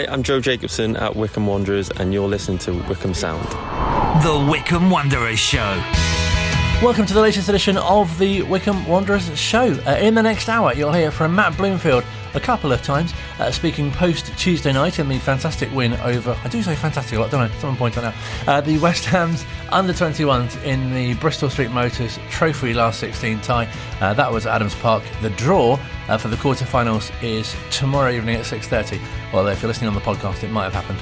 Hi, I'm Joe Jacobson at Wycombe Wanderers, and you're listening to Wycombe Sound. The Wycombe Wanderers Show. Welcome to the latest edition of the Wycombe Wanderers Show. In the next hour, you'll hear from Matt Bloomfield a couple of times, speaking post-Tuesday night in the fantastic win over... I do say fantastic a lot, don't I? Someone point that out. The West Ham's under-21s in the Bristol Street Motors Trophy last 16 tie. That was Adams Park. The draw for the quarterfinals is tomorrow evening at 6:30. Well, if you're listening on the podcast, it might have happened.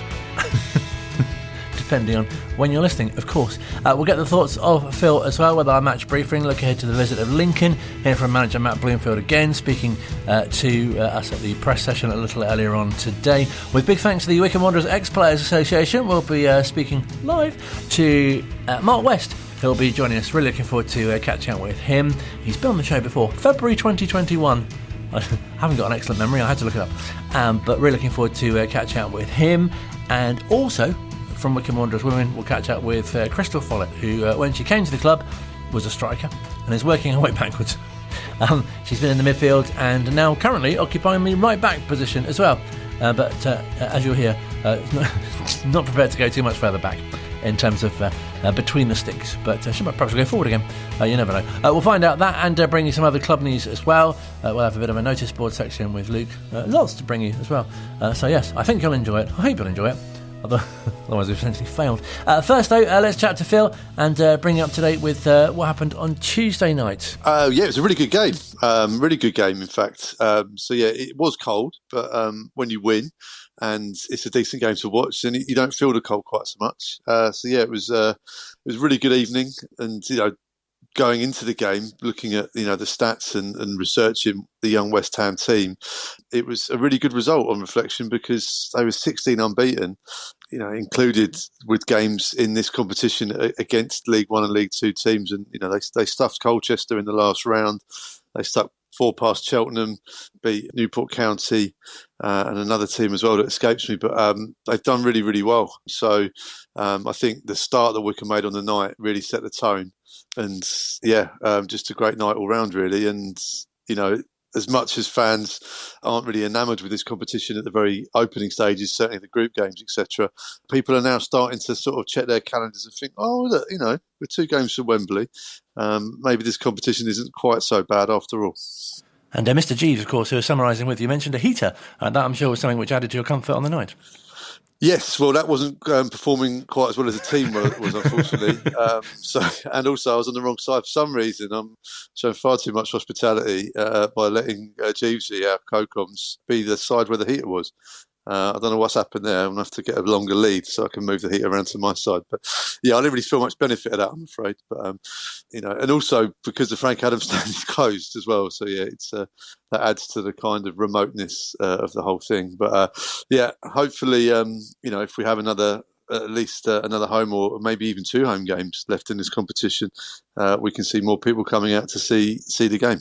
Depending on when you're listening, of course. We'll get the thoughts of Phil as well with our match briefing. Look ahead to the visit of Lincoln. Hear from manager Matt Bloomfield again, speaking to us at the press session a little earlier on today. With big thanks to the Wycombe Wanderers Ex-Players Association, we'll be speaking live to Mark West. He'll be joining us. Really looking forward to catching up with him. He's been on the show before. February 2021. I haven't got an excellent memory. I had to look it up. But really looking forward to catching up with him. And also... from Wycombe Wanderers Women, we'll catch up with Krystal Follett, who, when she came to the club, was a striker and is working her way backwards. She's been in the midfield and now currently occupying the right-back position as well. But as you'll hear, not prepared to go too much further back in terms of between the sticks. But she might perhaps go forward again. You never know. We'll find out that and bring you some other club news as well. We'll have a bit of a notice board section with Luke. Lots to bring you as well. So yes, I think you'll enjoy it. I hope you'll enjoy it. Otherwise we've essentially failed. First though, let's chat to Phil and bring you up to date with what happened on Tuesday night. Yeah, it was a really good game. Really good game, in fact. So yeah, it was cold, but when you win and it's a decent game to watch, then you don't feel the cold quite so much. So yeah, it was a really good evening, and going into the game, looking at the stats and researching the young West Ham team, it was a really good result on reflection because they were 16 unbeaten, included with games in this competition against League One and League Two teams, and they stuffed Colchester in the last round. They stuck 4 past Cheltenham, beat Newport County and another team as well that escapes me, but they've done really, really well. So I think the start that Wycombe made on the night really set the tone. And yeah, just a great night all round, really. And, as much as fans aren't really enamoured with this competition at the very opening stages, certainly the group games, etc., people are now starting to sort of check their calendars and think, oh, look, with 2 games from Wembley, maybe this competition isn't quite so bad after all. And Mr. Jeeves, of course, who was summarising with you, mentioned a heater. That, I'm sure, was something which added to your comfort on the night. Yes, well, that wasn't performing quite as well as the team was, unfortunately. And also I was on the wrong side for some reason. I'm showing far too much hospitality by letting Jeevesy, our co-coms, be the side where the heater was. I don't know what's happened there. I'm going to have to get a longer lead so I can move the heater around to my side. But yeah, I didn't really feel much benefit of that, I'm afraid. But, and also because the Frank Adams stand is closed as well. So yeah, it's that adds to the kind of remoteness of the whole thing. But yeah, hopefully, if we have at least another home or maybe even 2 home games left in this competition, we can see more people coming out to see the game.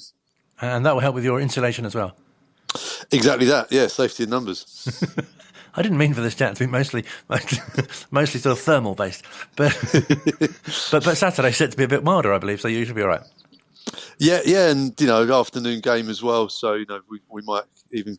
And that will help with your insulation as well. Exactly that, yeah, safety in numbers. I didn't mean for this chat to be mostly sort of thermal based, but Saturday's set to be a bit milder, I believe, so you should be all right. Yeah, and afternoon game as well, so we might even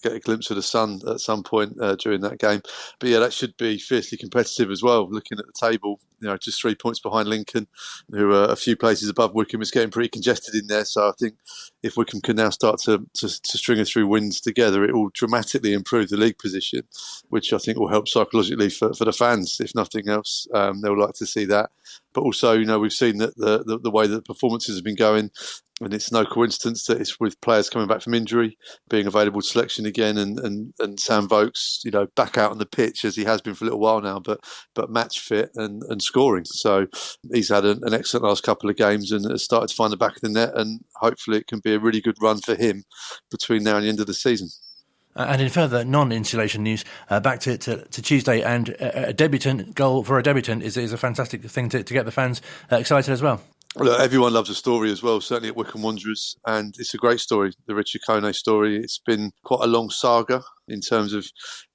get a glimpse of the sun at some point during that game. But yeah, that should be fiercely competitive as well. Looking at the table, just 3 points behind Lincoln, who are a few places above Wycombe. It's getting pretty congested in there. So I think if Wycombe can now start to string through wins together, it will dramatically improve the league position, which I think will help psychologically for the fans. If nothing else, they'll like to see that. But also, we've seen that the way that the performances have been going, and it's no coincidence that it's with players coming back from injury, being available to selection again, and Sam Vokes, back out on the pitch as he has been for a little while now, but match fit and scoring. So he's had an excellent last couple of games and has started to find the back of the net, and hopefully it can be a really good run for him between now and the end of the season. And in further non-insulation news, back to Tuesday, and a debutant goal for a debutant is a fantastic thing to get the fans excited as well. Look, everyone loves a story as well, certainly at Wycombe Wanderers, and it's a great story, the Richard Kone story. It's been quite a long saga in terms of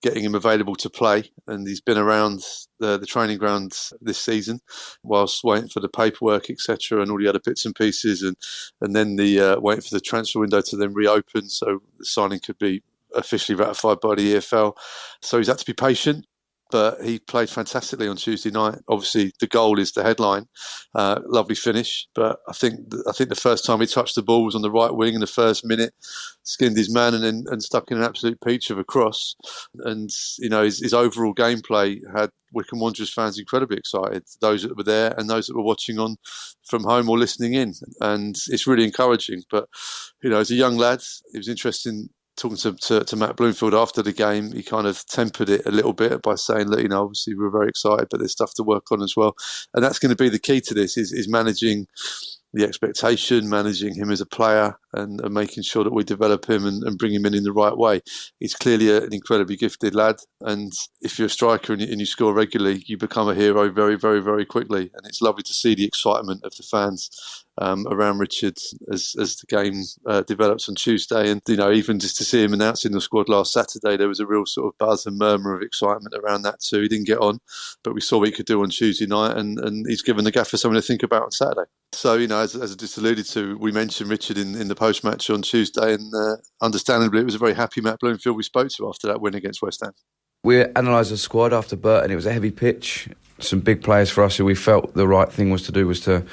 getting him available to play, and he's been around the training ground this season whilst waiting for the paperwork, etc., and all the other bits and pieces, and then the waiting for the transfer window to then reopen so the signing could be officially ratified by the EFL. So he's had to be patient, but he played fantastically on Tuesday night. Obviously, the goal is the headline. Lovely finish. But I think the first time he touched the ball was on the right wing in the first minute, skinned his man and stuck in an absolute peach of a cross. And, his overall gameplay had Wycombe Wanderers fans incredibly excited, those that were there and those that were watching on from home or listening in. And it's really encouraging. But, as a young lad, it was interesting talking to Matt Bloomfield after the game. He kind of tempered it a little bit by saying that, obviously we're very excited, but there's stuff to work on as well. And that's going to be the key to this is managing the expectation, managing him as a player and making sure that we develop him and bring him in the right way. He's clearly an incredibly gifted lad. And if you're a striker and you score regularly, you become a hero very, very, very quickly. And it's lovely to see the excitement of the fans around Richard as the game develops on Tuesday. And, even just to see him announcing the squad last Saturday, there was a real sort of buzz and murmur of excitement around that too. He didn't get on, but we saw what he could do on Tuesday night, and he's given the gaffer something to think about on Saturday. So, as I just alluded to, we mentioned Richard in the post-match on Tuesday, and understandably it was a very happy Matt Bloomfield we spoke to after that win against West Ham. We analysed the squad after Burton. It was a heavy pitch. Some big players for us who we felt the right thing was to do was to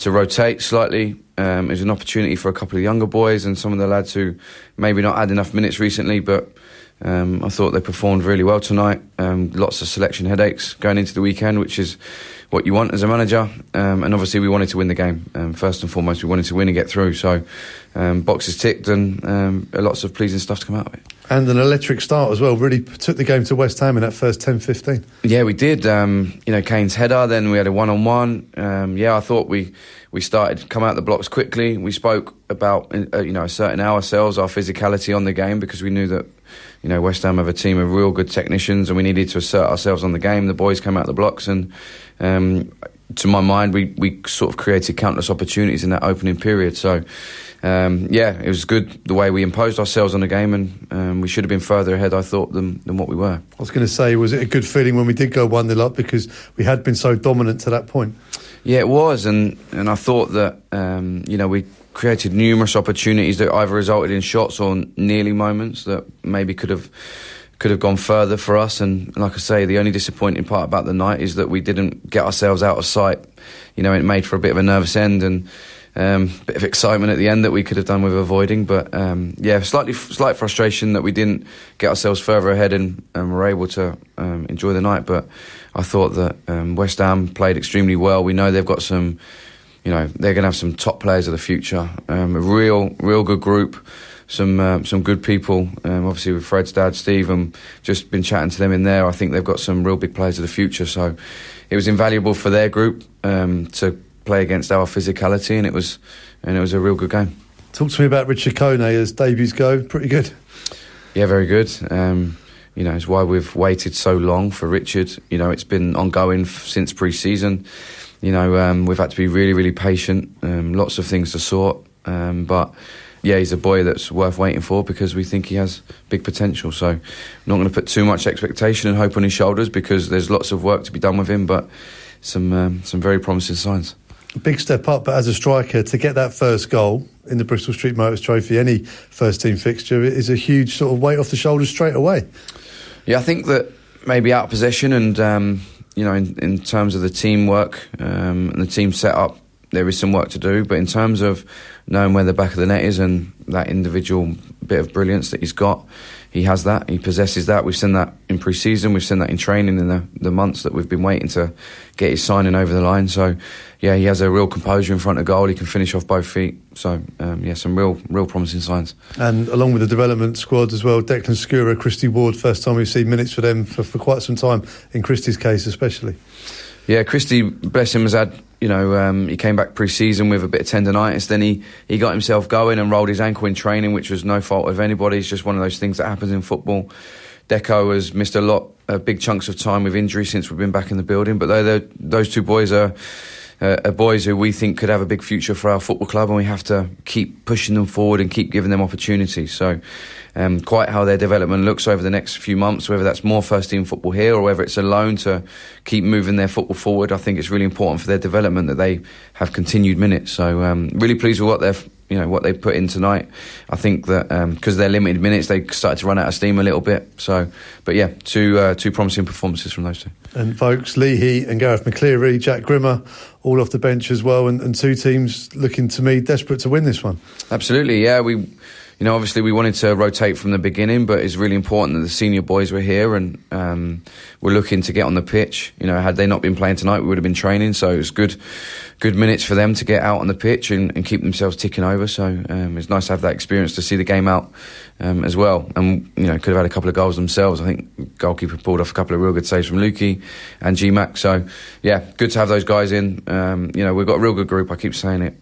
rotate slightly. It was an opportunity for a couple of younger boys and some of the lads who maybe not had enough minutes recently, but I thought they performed really well tonight. Lots of selection headaches going into the weekend, which is what you want as a manager. And obviously we wanted to win the game. First and foremost, we wanted to win and get through. So boxes ticked and lots of pleasing stuff to come out of it. And an electric start as well. Really took the game to West Ham in that first 10-15. Yeah, we did. Kane's header, then we had a one-on-one. I thought we started to come out the blocks quickly. We spoke about asserting ourselves, our physicality on the game, because we knew that West Ham have a team of real good technicians and we needed to assert ourselves on the game. The boys came out the blocks and to my mind we sort of created countless opportunities in that opening period. So it was good the way we imposed ourselves on the game, and we should have been further ahead, I thought, than what we were. I was going to say, was it a good feeling when we did go 1-0 up, because we had been so dominant to that point? Yeah, it was, and I thought that we created numerous opportunities that either resulted in shots or nearly moments that maybe could have gone further for us. And like I say, the only disappointing part about the night is that we didn't get ourselves out of sight. It made for a bit of a nervous end and bit of excitement at the end that we could have done with avoiding. But slight frustration that we didn't get ourselves further ahead and were able to enjoy the night. But I thought that West Ham played extremely well. We know they've got some, they're going to have some top players of the future. A real good group. Some good people, obviously with Fred's dad, Steve, and just been chatting to them in there. I think they've got some real big players of the future. So it was invaluable for their group to play against our physicality, and it was a real good game. Talk to me about Richard Kone as debuts go. Pretty good. Yeah, very good. It's why we've waited so long for Richard. It's been ongoing since pre-season. We've had to be really, really patient. Lots of things to sort, but. Yeah, he's a boy that's worth waiting for because we think he has big potential. So I'm not going to put too much expectation and hope on his shoulders because there's lots of work to be done with him, but some very promising signs. A big step up, but as a striker, to get that first goal in the Bristol Street Motors Trophy, any first team fixture, is a huge sort of weight off the shoulders straight away. Yeah, I think that maybe out of possession and, in terms of the teamwork and the team setup, there is some work to do, but in terms of knowing where the back of the net is and that individual bit of brilliance that he's got, he has that, he possesses that. We've seen that in pre-season, we've seen that in training in the months that we've been waiting to get his signing over the line. So yeah, he has a real composure in front of goal, he can finish off both feet. So some real promising signs. And along with the development squad as well, Declan Skura, Christy Ward, first time we've seen minutes for them for quite some time, in Christy's case especially. Yeah, Christy, bless him, has had, he came back pre-season with a bit of tendinitis. Then he got himself going and rolled his ankle in training, which was no fault of anybody. It's just one of those things that happens in football. Deco has missed big chunks of time with injury since we've been back in the building. But those two boys are boys who we think could have a big future for our football club, and we have to keep pushing them forward and keep giving them opportunities. So quite how their development looks over the next few months, whether that's more first team football here or whether it's a loan to keep moving their football forward, I think it's really important for their development that they have continued minutes. So really pleased with what what they put in tonight. I think that because they're limited minutes, they started to run out of steam a little bit. So, but yeah, two promising performances from those two. And folks, Leahy and Gareth McCleary, Jack Grimmer, all off the bench as well, and two teams looking to me desperate to win this one. Absolutely, yeah. Obviously we wanted to rotate from the beginning, but it's really important that the senior boys were here and we're looking to get on the pitch. Had they not been playing tonight, we would have been training. So it was good minutes for them to get out on the pitch and keep themselves ticking over. So it's nice to have that experience to see the game out as well. And could have had a couple of goals themselves. I think goalkeeper pulled off a couple of real good saves from Lukey and GMAC. So yeah, good to have those guys in. We've got a real good group. I keep saying it.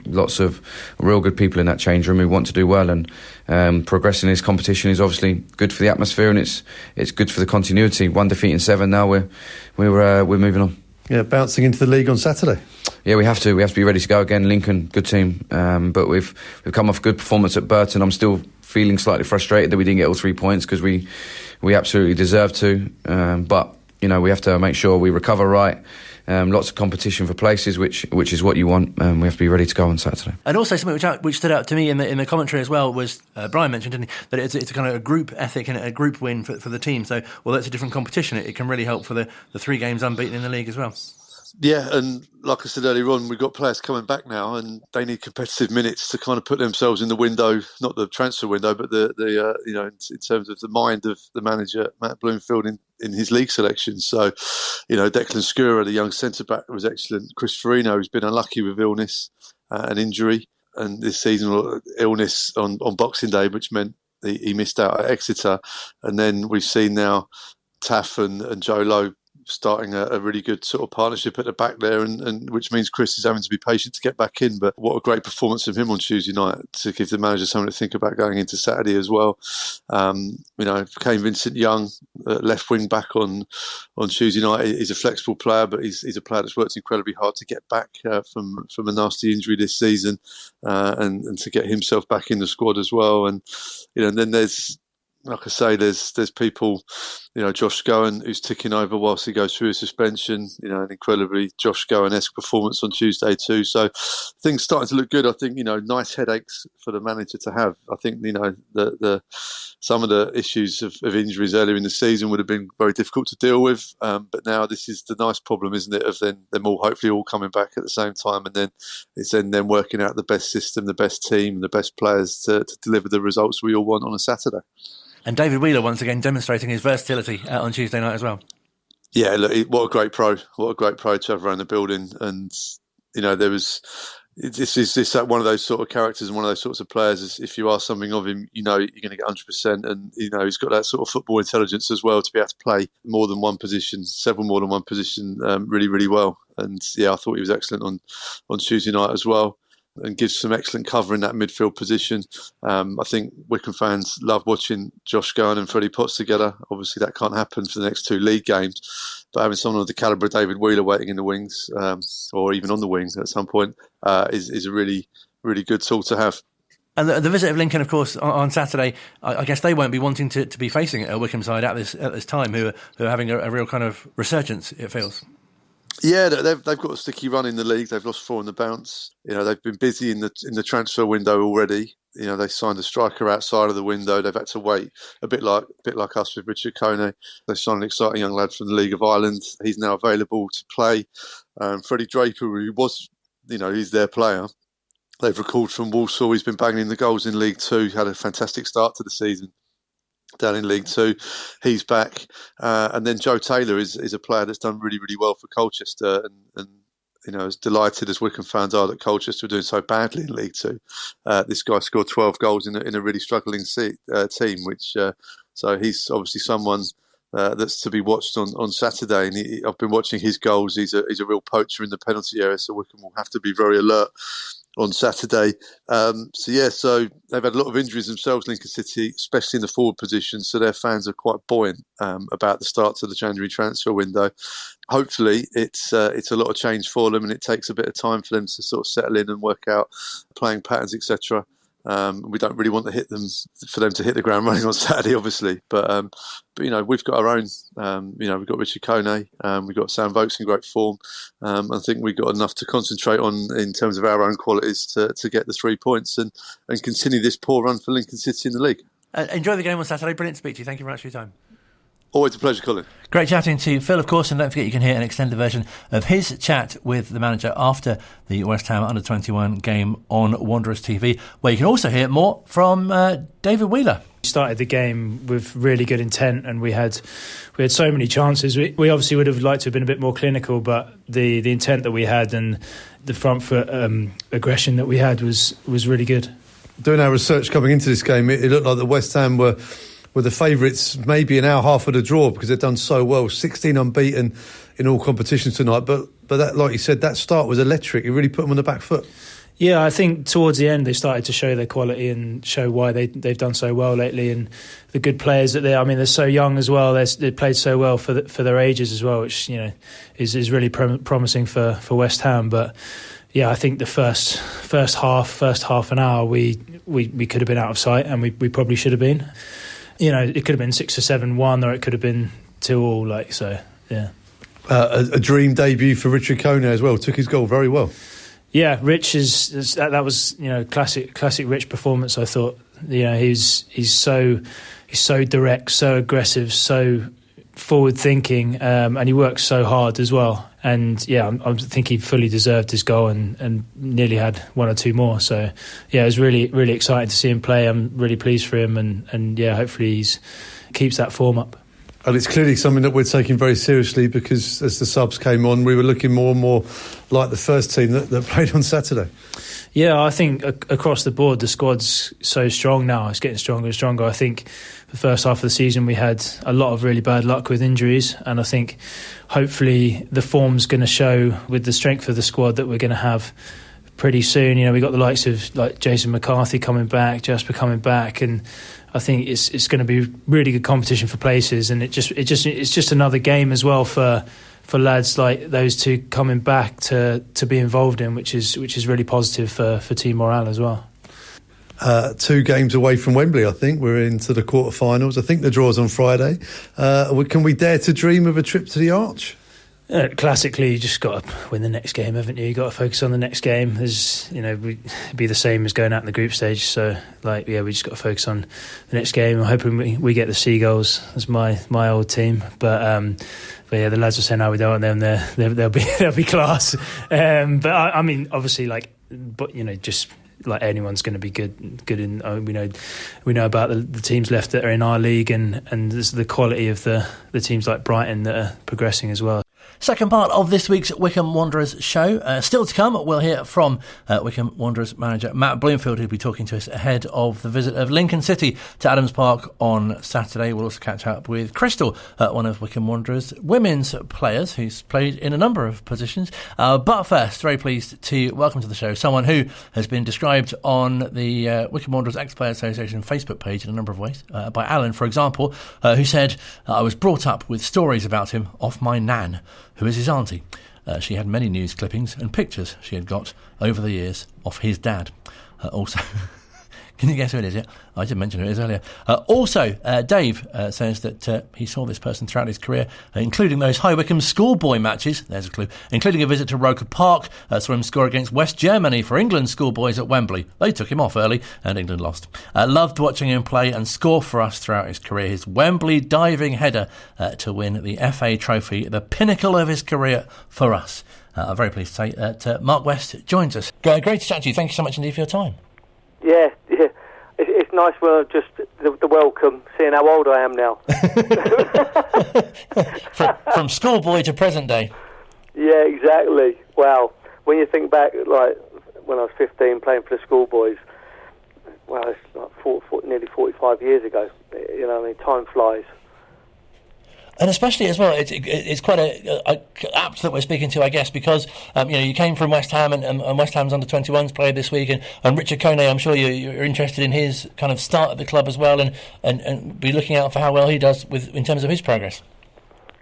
Lots of real good people in that change room who want to do well, and progressing in this competition is obviously good for the atmosphere, and it's good for the continuity. 1 defeat in 7 now. We're moving on. Yeah, bouncing into the league on Saturday. Yeah, we have to be ready to go again. Lincoln, good team, but we've come off a good performance at Burton. I'm still feeling slightly frustrated that we didn't get all 3 points because we absolutely deserved to. But we have to make sure we recover right. Lots of competition for places, which is what you want. We have to be ready to go on Saturday. And also something which stood out to me in the commentary as well was Brian mentioned, didn't he, that it's a kind of a group ethic and a group win for the team. So although it's a different competition, it can really help for the 3 games unbeaten in the league as well. Yeah, and like I said earlier on, we've got players coming back now, and they need competitive minutes to kind of put themselves in the window, not the transfer window, but in terms of the mind of the manager Matt Bloomfield in his league selection. So, Declan Skura, the young centre back, was excellent. Chris Farino, who's been unlucky with illness and injury, and this season illness on Boxing Day, which meant he missed out at Exeter, and then we've seen now Taff and Joe Lowe starting a really good sort of partnership at the back there, and which means Chris is having to be patient to get back in. But what a great performance from him on Tuesday night to give the manager something to think about going into Saturday as well. Became Vincent Young, left wing back on Tuesday night. He's a flexible player, but he's a player that's worked incredibly hard to get back from a nasty injury this season, and to get himself back in the squad as well. And then there's, like I say, there's people, Josh Scowen, who's ticking over whilst he goes through his suspension, an incredibly Josh Scowen-esque performance on Tuesday too. So things starting to look good. I think, nice headaches for the manager to have. I think, the some of the issues of injuries earlier in the season would have been very difficult to deal with. But now this is the nice problem, isn't it, of them all hopefully all coming back at the same time. And then it's then working out the best system, the best team, the best players to deliver the results we all want on a Saturday. And David Wheeler once again demonstrating his versatility on Tuesday night as well. Yeah, look, what a great pro to have around the building. And there was it's one of those sort of characters and one of those sorts of players. If you ask something of him, you're going to get 100%. And he's got that sort of football intelligence as well to be able to play more than one position, several more than one position, really, really well. And yeah, I thought he was excellent on Tuesday night as well, and gives some excellent cover in that midfield position. I think Wycombe fans love watching Josh Scowen and Freddie Potts together. Obviously, that can't happen for the next 2 league games, but having someone of the calibre of David Wheeler waiting in the wings, or even on the wing at some point, is a really, really good tool to have. And the visit of Lincoln, of course, on Saturday, I guess they won't be wanting to be facing a Wycombe side at this time, who are having a real kind of resurgence, it feels. Yeah, they've got a sticky run in the league. They've lost 4 on the bounce. They've been busy in the transfer window already. They signed a striker outside of the window. They've had to wait a bit like us with Richard Kone. They signed an exciting young lad from the League of Ireland. He's now available to play. Freddie Draper, who was, he's their player. They've recalled from Walsall. He's been banging in the goals in League 2. Had a fantastic start to the season down in League 2. He's back. And then Joe Taylor is a player that's done really, really well for Colchester, and as delighted as Wycombe fans are that Colchester are doing so badly in League 2. This guy scored 12 goals in a really struggling team, which so he's obviously someone that's to be watched on Saturday. And I've been watching his goals. He's a real poacher in the penalty area, so Wycombe will have to be very alert on Saturday. So they've had a lot of injuries themselves, Lincoln City, especially in the forward position, so their fans are quite buoyant about the start to the January transfer window. Hopefully it's a lot of change for them, and it takes a bit of time for them to sort of settle in and work out playing patterns, etc. We don't really want to for them to hit the ground running on Saturday, obviously. But we've got our own. We've got Richard Kone, we've got Sam Vokes in great form. I think we've got enough to concentrate on in terms of our own qualities to get the 3 points and continue this poor run for Lincoln City in the league. Enjoy the game on Saturday. Brilliant to speak to you. Thank you very much for your time. Always a pleasure, Colin. Great chatting to Phil, of course, and don't forget you can hear an extended version of his chat with the manager after the West Ham Under-21 game on Wanderers TV, where you can also hear more from David Wheeler. We started the game with really good intent, and we had so many chances. We obviously would have liked to have been a bit more clinical, but the intent that we had and the front foot aggression that we had was really good. Doing our research coming into this game, it looked like the West Ham were the favourites, maybe an hour half of the draw, because they've done so well. 16 unbeaten in all competitions tonight. But that, like you said, that start was electric. It really put them on the back foot. Yeah, I think towards the end they started to show their quality and show why they've done so well lately, and the good players that they're so young as well. They played so well for their ages as well, which is really promising for West Ham. But yeah, I think the first half an hour we could have been out of sight, and we probably should have been. It could have been 6 or 7-1, or it could have been 2-2. So yeah. A dream debut for Richard Kone as well. Took his goal very well. Yeah, Rich that was classic Rich performance. I thought he's so direct, so aggressive, so forward thinking, and he works so hard as well. And yeah, I think he fully deserved his goal and nearly had 1 or 2 more. So yeah, it was really, really exciting to see him play. I'm really pleased for him, and yeah, hopefully he keeps that form up. And it's clearly something that we're taking very seriously, because as the subs came on, we were looking more and more like the first team that played on Saturday. Yeah, I think across the board the squad's so strong now. It's getting stronger and stronger. I think the first half of the season we had a lot of really bad luck with injuries, and I think hopefully the form's going to show with the strength of the squad that we're going to have pretty soon. We got the likes of like Jason McCarthy coming back, Jasper coming back, and I think it's going to be really good competition for places, and it's just another game as well for lads like those two coming back to be involved in, which is really positive for team morale as well. 2 games away from Wembley, I think. We're into the quarterfinals. I think the draw's on Friday. Can we dare to dream of a trip to the Arch? Classically, you just got to win the next game, haven't you? You got to focus on the next game. There's, it'd be the same as going out in the group stage. So, we just got to focus on the next game. I'm hoping we get the Seagulls as my old team, but yeah, the lads are saying we don't want them. They'll be class. But I mean, obviously, just like anyone's going to be good in. We know about the teams left that are in our league, and the quality of the teams like Brighton that are progressing as well. Second part of this week's Wycombe Wanderers show. Still to come, we'll hear from Wycombe Wanderers manager Matt Bloomfield, who'll be talking to us ahead of the visit of Lincoln City to Adams Park on Saturday. We'll also catch up with Krystal, one of Wycombe Wanderers women's players who's played in a number of positions. But first, very pleased to welcome to the show someone who has been described on the Wycombe Wanderers Ex-Player Association Facebook page in a number of ways. By Alan, for example, who said, I was brought up with stories about him off my nan, who is his auntie. She had many news clippings and pictures she had got over the years of his dad. Also, can you guess who it is yet? I did mention who it is earlier. Also, Dave says that he saw this person throughout his career, including those High Wycombe schoolboy matches, there's a clue, including a visit to Roker Park, saw him score against West Germany for England's schoolboys at Wembley. They took him off early and England lost. Loved watching him play and score for us throughout his career. His Wembley diving header to win the FA Trophy, the pinnacle of his career for us. I'm very pleased to say that Mark West joins us. Great to chat to you. Thank you so much indeed for your time. Yeah. It's nice just the welcome, seeing how old I am now. from schoolboy to present day. Yeah, exactly. Wow. When you think back, like when I was 15 playing for the schoolboys, well, it's like nearly 45 years ago. Time flies. And especially as well, it's quite a apt that we're speaking to, I guess, because you came from West Ham and West Ham's under-21s played this week, and Richard Kone, I'm sure you're interested in his kind of start at the club as well, and be looking out for how well he does in terms of his progress.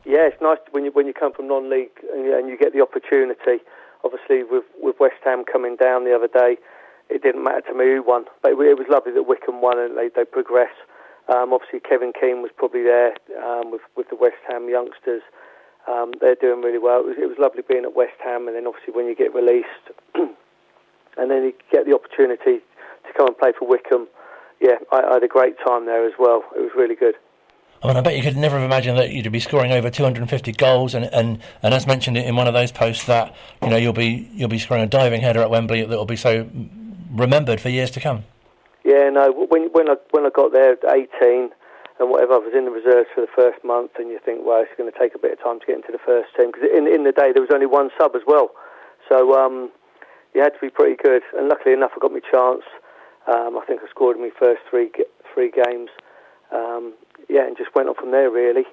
Yeah, it's nice when you come from non-league and you get the opportunity. Obviously, with West Ham coming down the other day, it didn't matter to me who won. But it was lovely that Wycombe won and they progressed. Obviously, Kevin Keane was probably there with the West Ham youngsters. They're doing really well. It was lovely being at West Ham, and then obviously when you get released, and then you get the opportunity to come and play for Wycombe. Yeah, I had a great time there as well. It was really good. I mean, I bet you could never have imagined that you'd be scoring over 250 goals, and as mentioned in one of those posts, that you'll be scoring a diving header at Wembley that will be so remembered for years to come. Yeah, no. When I got there at 18 and whatever, I was in the reserves for the first month, and you think, well, it's going to take a bit of time to get into the first team because in the day there was only one sub as well, so you had to be pretty good. And luckily enough, I got my chance. I think I scored in my first three games. And just went on from there, really.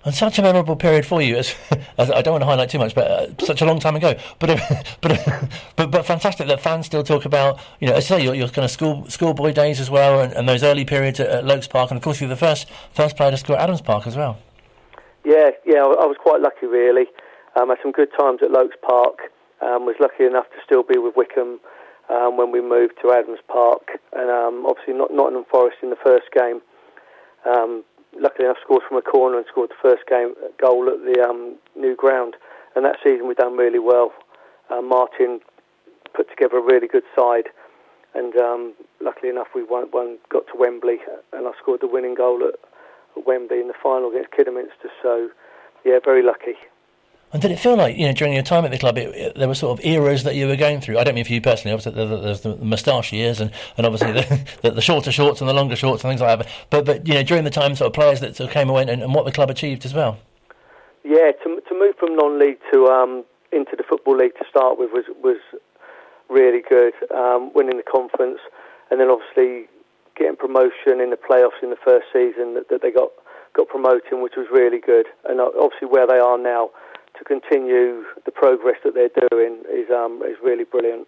And such a memorable period for you, as I don't want to highlight too much, but such a long time ago. But fantastic that fans still talk about, as I say, your kind of schoolboy days as well, and those early periods at Lokes Park, and of course you're the first player to score at Adams Park as well. Yeah, I was quite lucky, really. I had some good times at Lokes Park. Was lucky enough to still be with Wycombe when we moved to Adams Park, and obviously Nottingham Forest in the first game. Luckily enough, scored from a corner and scored the first goal at the new ground. And that season we've done really well. Martin put together a really good side, and luckily enough we got to Wembley, and I scored the winning goal at Wembley in the final against Kidderminster. So, yeah, very lucky. And did it feel like, during your time at the club, there were sort of eras that you were going through? I don't mean for you personally, obviously there's the moustache years and obviously the shorter shorts and the longer shorts and things like that. But during the time, sort of players that sort of came away and what the club achieved as well. Yeah, to move from non-league to into the Football League to start with was really good. Winning the conference, and then obviously getting promotion in the playoffs in the first season that they got promoted, which was really good. And obviously where they are now, to continue the progress that they're doing is really brilliant.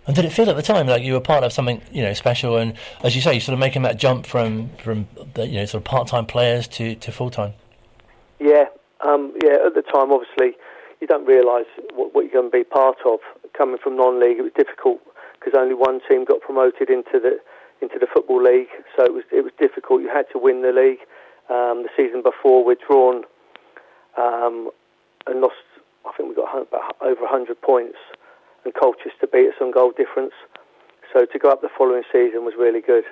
And did it feel at the time like you were part of something special? And as you say, you're sort of making that jump from the, sort of part-time players to full-time. Yeah, At the time, obviously, you don't realise what you're going to be part of. Coming from non-league, it was difficult because only one team got promoted into the Football League, so it was difficult. You had to win the league. The season before, we'd drawn. And lost, I think we got about over 100 points, and Colchester beat us on goal difference. So to go up the following season was really good.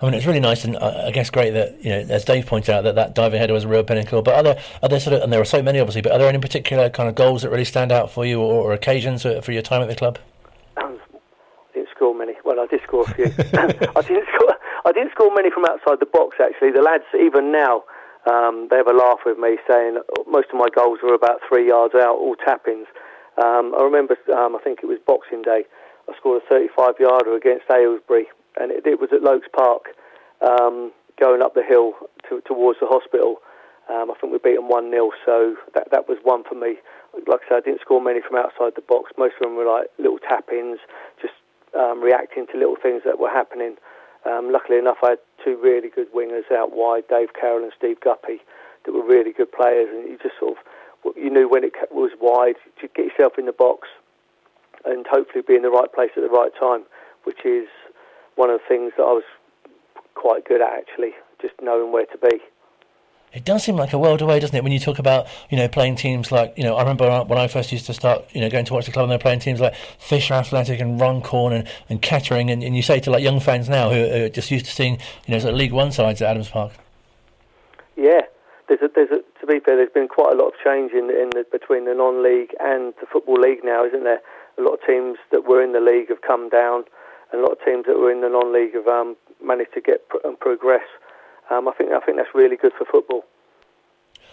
I mean, it's really nice, and I guess great that, as Dave pointed out, that diving header was a real pinnacle. But are there sort of, and there are so many obviously, but are there any particular kind of goals that really stand out for you, or occasions for your time at the club? I didn't score many. Well, I did score a few. I didn't score many from outside the box, actually. The lads, even now, they have a laugh with me, saying most of my goals were about 3 yards out, all tap-ins. I remember, I think it was Boxing Day, I scored a 35-yarder against Aylesbury, and it was at Lokes Park, going up the hill towards the hospital. I think we beat them 1-0, so that was one for me. Like I said, I didn't score many from outside the box. Most of them were like little tap-ins, just reacting to little things that were happening. Luckily enough, I had two really good wingers out wide, Dave Carroll and Steve Guppy, that were really good players, and you just sort of, you knew when it was wide to get yourself in the box and hopefully be in the right place at the right time, which is one of the things that I was quite good at, actually, just knowing where to be. It does seem like a world away, doesn't it, when you talk about, playing teams like, I remember when I first used to start, going to watch the club, and they're playing teams like Fisher Athletic and Runcorn and Kettering, and you say to like young fans now who are just used to seeing, sort of League One sides at Adams Park. Yeah, to be fair, there's been quite a lot of change between the non-league and the Football League now, isn't there? A lot of teams that were in the league have come down, and a lot of teams that were in the non-league have managed to get and progress. I think that's really good for football.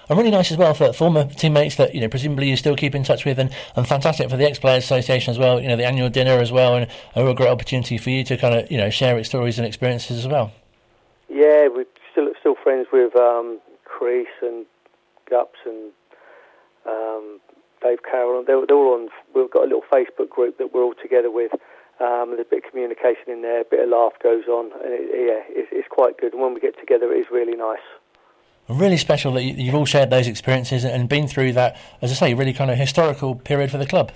And really nice as well for former teammates that presumably you still keep in touch with, and fantastic for the Ex-Players Association as well. The annual dinner as well, and a real great opportunity for you to kind of share stories and experiences as well. Yeah, we're still friends with Chris and Gups and Dave Carroll. They're all on. We've got a little Facebook group that we're all together with. There's a bit of communication in there, a bit of laugh goes on, and it's quite good. And when we get together, it is really nice. Really special that you've all shared those experiences and been through that, as I say, really kind of historical period for the club.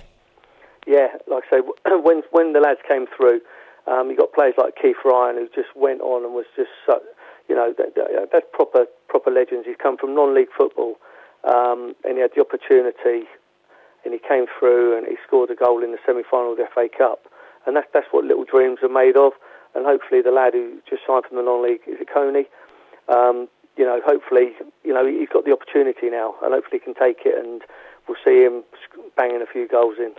Yeah, like I say, when the lads came through, you got players like Keith Ryan, who just went on and was just so, that's proper legends. He's come from non-league football, and he had the opportunity, and he came through and he scored a goal in the semi-final of the FA Cup, and that's what little dreams are made of. And hopefully the lad who just signed from the non-league, is it Coney? Hopefully, he's got the opportunity now, and hopefully he can take it, and we'll see him banging a few goals in.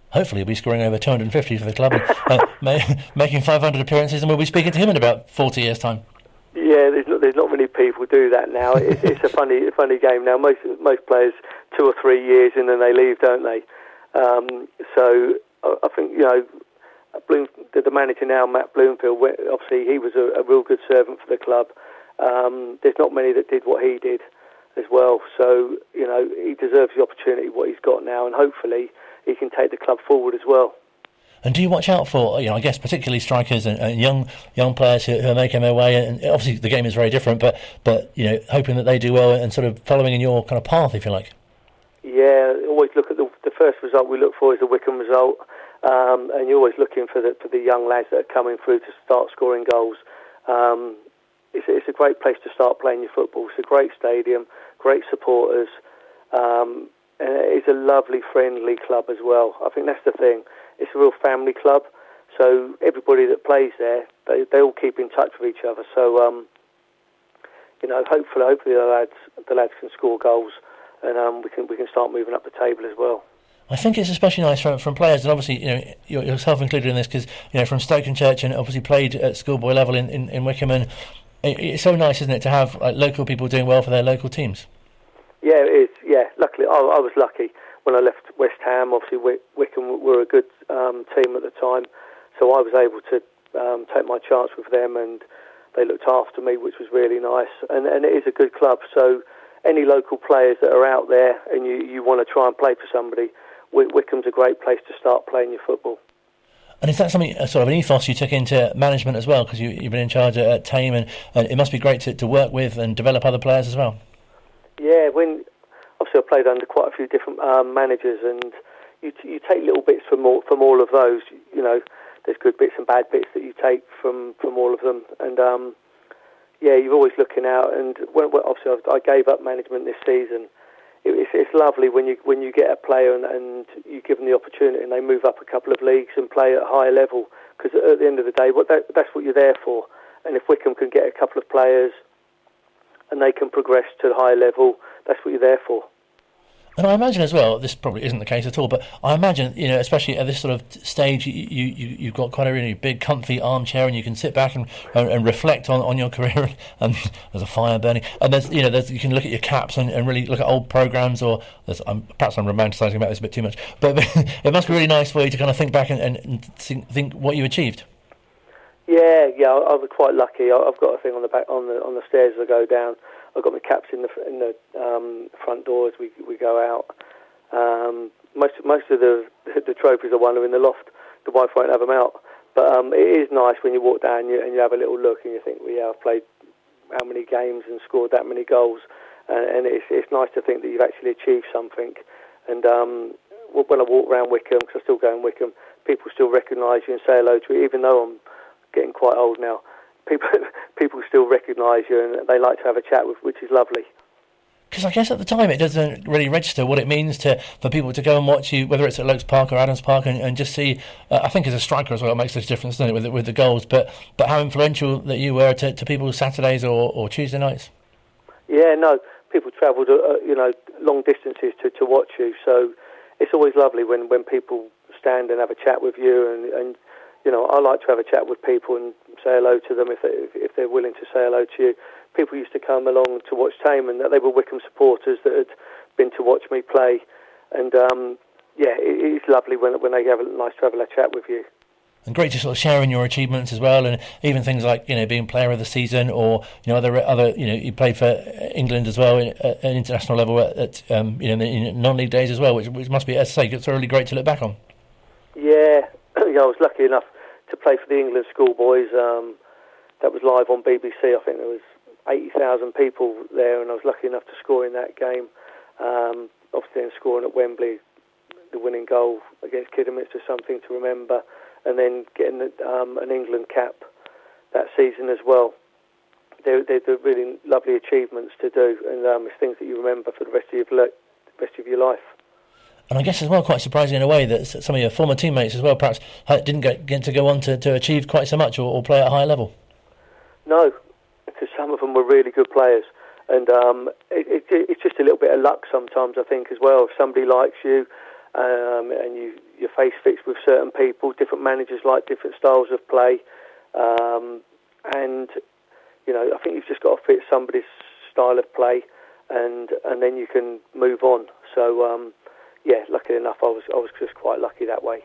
Hopefully he'll be scoring over 250 for the club and making 500 appearances, and we'll be speaking to him in about 40 years' time. Yeah, there's not many people do that now. It's a funny game now. Most players 2 or 3 years and then they leave, don't they? So I think the manager now, Matt Bloomfield, obviously he was a real good servant for the club. There's not many that did what he did as well. So he deserves the opportunity what he's got now, and hopefully he can take the club forward as well. And do you watch out for, I guess, particularly strikers and young players who are making their way? And obviously the game is very different, but hoping that they do well and sort of following in your kind of path, if you like. Yeah, always look at the first result we look for is the Wycombe result, and you're always looking for the young lads that are coming through to start scoring goals. It's a great place to start playing your football. It's a great stadium, great supporters, and it's a lovely, friendly club as well. I think that's the thing. It's a real family club, so everybody that plays there, they all keep in touch with each other. So, hopefully the lads can score goals, and we can start moving up the table as well. I think it's especially nice from players, and obviously yourself included in this, because from Stoke and Church, and obviously played at schoolboy level in Wycombe, and it's so nice, isn't it, to have local people doing well for their local teams? Yeah, it is. Yeah, luckily I was lucky. When I left West Ham, obviously Wycombe were a good team at the time, so I was able to take my chance with them, and they looked after me, which was really nice. And it is a good club, so any local players that are out there and you want to try and play for somebody, Wycombe's a great place to start playing your football. And is that something, sort of an ethos you took into management as well, because you've been in charge at Tame, and it must be great to work with and develop other players as well? Yeah, obviously I played under quite a few different managers, and you take little bits from all of those. There's good bits and bad bits that you take from all of them, and you're always looking out. And obviously I gave up management this season. It's lovely when you get a player and you give them the opportunity, and they move up a couple of leagues and play at a higher level. Because at the end of the day, that's what you're there for. And if Wycombe can get a couple of players and they can progress to the higher level, that's what you're there for. And I imagine as well, this probably isn't the case at all, but I imagine, especially at this sort of stage, you've got quite a really big, comfy armchair, and you can sit back and reflect on your career. And there's a fire burning, and you can look at your caps and really look at old programmes. Or perhaps I'm romanticising about this a bit too much, but it must be really nice for you to kind of think back and think what you achieved. Yeah, I was quite lucky. I've got a thing on the back on the stairs as I go down. I've got my caps in the front door as we go out. Most of the trophies I won are in the loft. The wife won't have them out. But it is nice when you walk down and you have a little look and you think, I've played how many games and scored that many goals. And it's nice to think that you've actually achieved something. And when I walk around Wycombe, because I still go in Wycombe, people still recognise you and say hello to you, even though I'm getting quite old now. People still recognise you and they like to have a chat with, which is lovely. Because I guess at the time it doesn't really register what it means for people to go and watch you, whether it's at Lokes Park or Adams Park, and just see. I think as a striker as well, it makes this difference, doesn't it, with the goals. But how influential that you were to people's Saturdays or Tuesday nights. Yeah, no, people travelled long distances to watch you, so it's always lovely when people stand and have a chat with you, and I like to have a chat with people and say hello to them if they're willing to say hello to you. People used to come along to watch Tame, and they were Wycombe supporters that had been to watch me play. And it's lovely when they have a nice to have a chat with you. And great to sort of share in your achievements as well, and even things like being Player of the Season, or other you played for England as well at an international level at in non-league days as well, which must be, as I say, it's really great to look back on. Yeah, I was lucky enough to play for the England schoolboys. That was live on BBC. I think there was 80,000 people there, and I was lucky enough to score in that game. Obviously, in scoring at Wembley, the winning goal against Kidderminster, something to remember, and then getting an England cap that season as well. They're really lovely achievements to do, and it's things that you remember for the rest of your life. And I guess as well, quite surprising in a way that some of your former teammates as well perhaps didn't get to go on to achieve quite so much or play at a high level. No, because some of them were really good players. And it's just a little bit of luck sometimes, I think, as well. If somebody likes you and your face fits with certain people, different managers like different styles of play. And, I think you've just got to fit somebody's style of play and then you can move on. So, luckily enough, I was just quite lucky that way.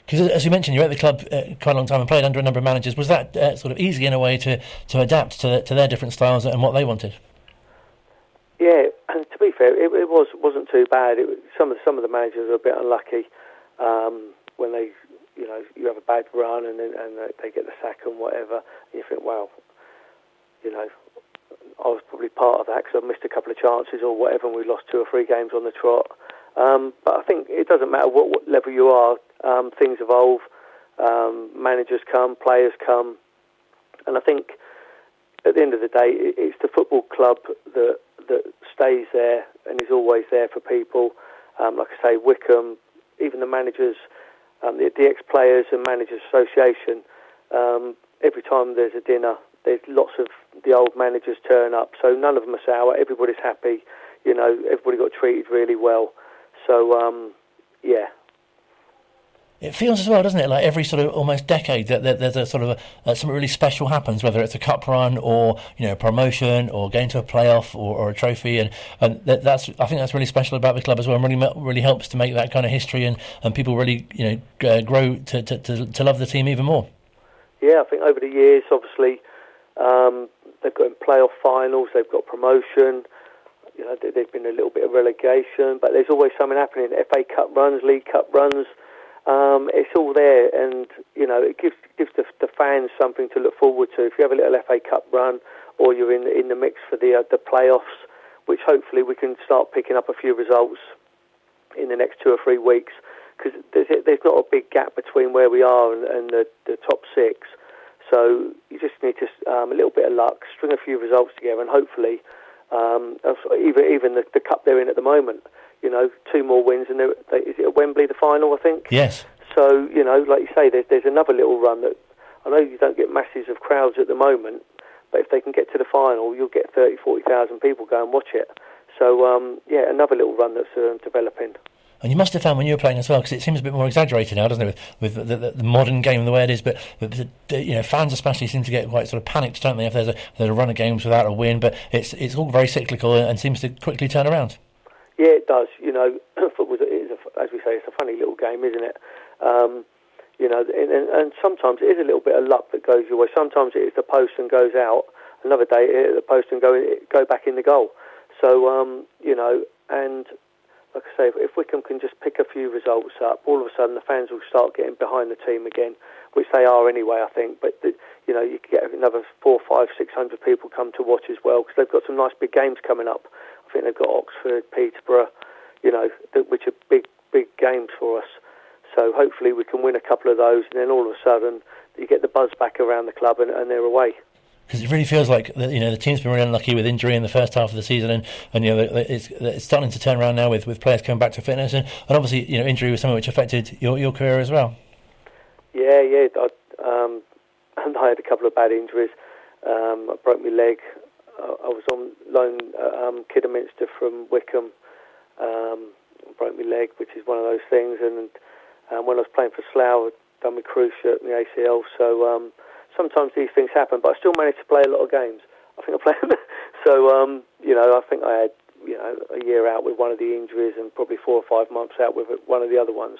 Because as you mentioned, you were at the club quite a long time and played under a number of managers. Was that sort of easy in a way to adapt to their different styles and what they wanted? Yeah, and to be fair, it wasn't too bad. Some of the managers are a bit unlucky when they, you have a bad run and they get the sack and whatever. And you think, well, I was probably part of that because I've missed a couple of chances or whatever, and we lost 2 or 3 games on the trot. But I think it doesn't matter what level you are. Things evolve. Managers come, players come, and I think at the end of the day, it's the football club that stays there and is always there for people. Like I say, Wycombe, even the managers, the ex-players and managers association. Every time there's a dinner, there's lots of the old managers turn up, so none of them are sour. Everybody's happy. Everybody got treated really well. So, yeah. It feels as well, doesn't it, like every sort of almost decade that there's a sort of something really special happens, whether it's a cup run or promotion or going to a playoff or a trophy, and I think that's really special about the club as well, and really helps to make that kind of history and people really grow to love the team even more. Yeah, I think over the years, obviously, they've got in playoff finals, they've got promotion. There's been a little bit of relegation, but there's always something happening. FA Cup runs, League Cup runs. It's all there, and it gives the fans something to look forward to. If you have a little FA Cup run, or you're in the mix for the playoffs, which hopefully we can start picking up a few results in the next 2 or 3 weeks, because there's not a big gap between where we are and the top 6. So you just need to a little bit of luck, string a few results together, and hopefully even the cup they're in at the moment. 2 more wins, and is it at Wembley, the final, I think? Yes. So, like you say, there's another little run that, I know you don't get masses of crowds at the moment, but if they can get to the final, you'll get 30,000, 40,000 people go and watch it. So, another little run that's developing. And you must have found when you were playing as well, because it seems a bit more exaggerated now, doesn't it, with the modern game the way it is, but fans especially seem to get quite sort of panicked, don't they, if there's a run of games without a win, but it's all very cyclical and seems to quickly turn around. Yeah, it does. Football is, as we say, it's a funny little game, isn't it? And sometimes it is a little bit of luck that goes your way. Sometimes it is the post and goes out. Another day it is the post and go back in the goal. So, and like I say, if Wycombe can just pick a few results up, all of a sudden the fans will start getting behind the team again, which they are anyway, I think. But, you get another 400, 500, 600 people come to watch as well, because they've got some nice big games coming up. I think they've got Oxford, Peterborough, which are big games for us. So hopefully we can win a couple of those, and then all of a sudden you get the buzz back around the club and they're away. Because it really feels like the team's been really unlucky with injury in the first half of the season, and it's starting to turn around now with players coming back to fitness, and obviously injury was something which affected your career as well. Yeah. I had a couple of bad injuries. I broke my leg. I was on loan at Kidderminster from Wycombe. Broke my leg, which is one of those things. And when I was playing for Slough, I'd done my cruciate and the ACL. So sometimes these things happen, but I still managed to play a lot of games. I think I played. So I think I had a year out with one of the injuries and probably 4 or 5 months out with one of the other ones.